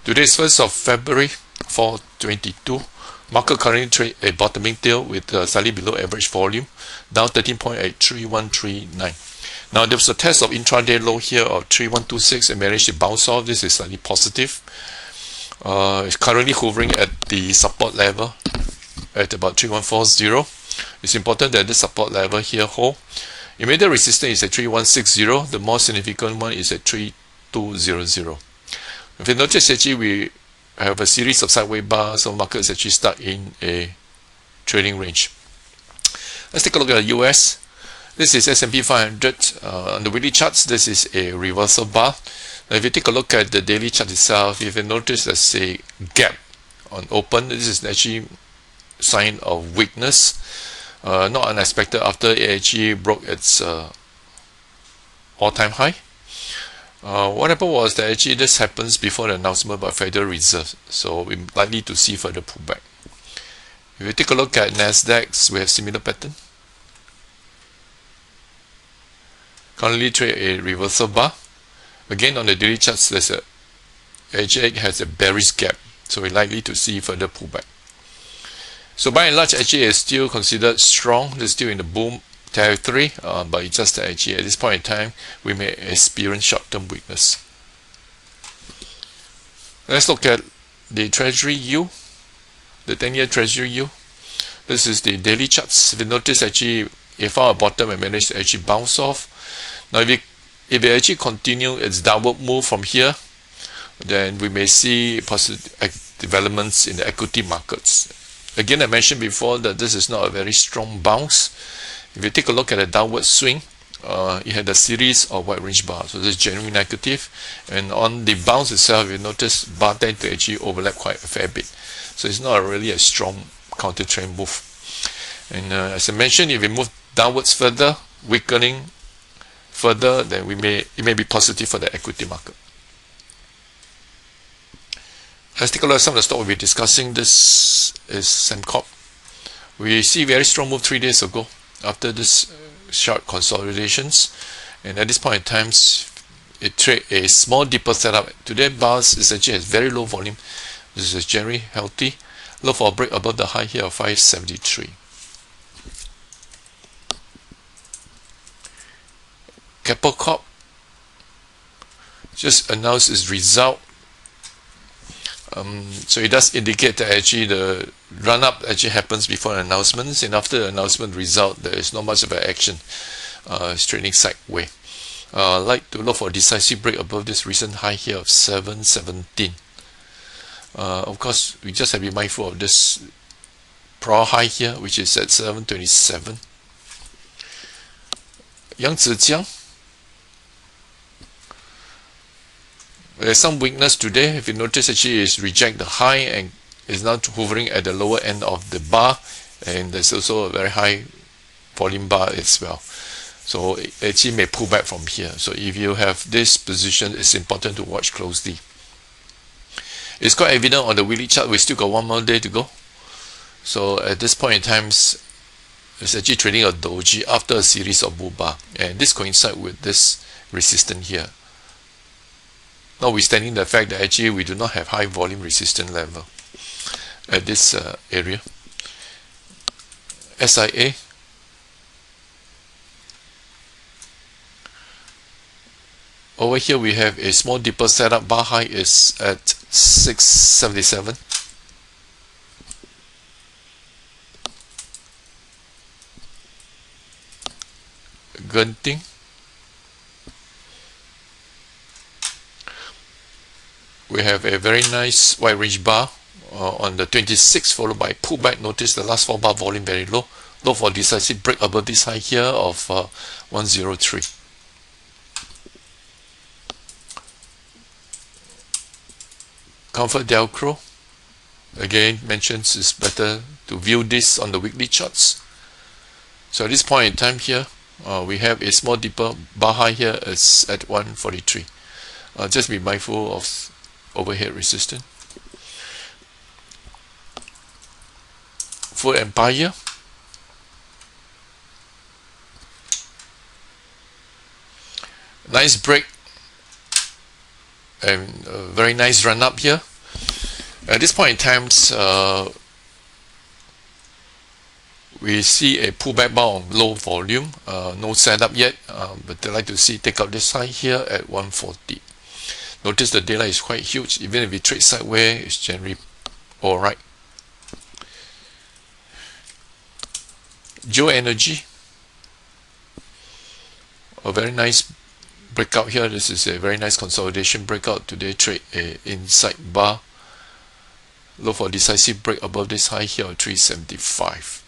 Today is 1st of February 2022. Market currently trade a bottoming tail with slightly below average volume, down 13.83139. Now there was a test of intraday low here of 3126 and managed to bounce off. This is slightly positive. It's currently hovering at the support level at about 3140. It's important that this support level here hold. Immediate resistance is at 3160. The more significant one is at 3200. If you notice, actually we have a series of sideways bars, so market is actually stuck in a trading range. Let's take a look at the US. This is S&P 500. On the weekly charts, this is a reversal bar. Now if you take a look at the daily chart itself, if you notice there's a gap on open, this is actually a sign of weakness. Not unexpected after it actually broke its all-time high. What happened was that actually this happens before the announcement by Federal Reserve, so we're likely to see further pullback. If you take a look at Nasdaq, we have similar pattern. Currently trade a reversal bar. Again, on the daily charts, there's actually has a bearish gap, so we're likely to see further pullback. So by and large, actually is still considered strong. It's still in the boom territory, but it's just that actually at this point in time we may experience short-term weakness. Let's look at the Treasury yield, the 10-year Treasury yield. This is the daily charts. If you notice, actually it found a bottom and managed to actually bounce off. Now if it actually continue its downward move from here, then we may see positive developments in the equity markets. Again, I mentioned before that this is not a very strong bounce. If you take a look at a downward swing, it had a series of wide range bars, so this is generally negative. And on the bounce itself, you notice bar tend to actually overlap quite a fair bit, so it's not really a strong counter trend move. And as I mentioned, if we move downwards further, weakening further, then it may be positive for the equity market. Let's take a look at some of the stock we'll be discussing. This is Sembcorp. We see very strong move 3 days ago after this sharp consolidations, and at this point in time it trade a small deeper setup. Today bars essentially has very low volume. This is generally healthy. Look for a break above the high here of 573. Keppel Corp just announced its result. So it does indicate that actually the run-up actually happens before announcements, and after the announcement result there is not much of an action. It's trading sideways. Like to look for a decisive break above this recent high here of 717. Of course, we just have to be mindful of this prior high here, which is at 727. Yangzijiang. There's some weakness today. If you notice, actually is reject the high and is now hovering at the lower end of the bar, and there's also a very high volume bar as well. So it actually may pull back from here. So if you have this position, it's important to watch closely. It's quite evident on the weekly chart. We still got one more day to go. So at this point in time, it's actually trading a doji after a series of bull bar, and this coincides with this resistance here. Notwithstanding the fact that actually we do not have high volume resistance level at this area. SIA. Over here we have a small deeper setup. Bar high is at 677. Genting. We have a very nice wide range bar on the 26th, followed by pullback. Notice the last 4 bar volume very low. Look for decisive break above this high here of 103. Comfort Delcro. Again, mentions it's better to view this on the weekly charts. So at this point in time here, we have a small deeper bar high here is at 143. Just be mindful of overhead resistance. Food Empire. Nice break and a very nice run up here. At this point in time, we see a pullback bar on low volume, no setup yet, but I'd like to see take out this high here at 140. Notice the daylight is quite huge. Even if we trade sideways, it's generally alright. Geo Energy, a very nice breakout here. This is a very nice consolidation breakout. Today trade a inside bar. Look for decisive break above this high here of 375.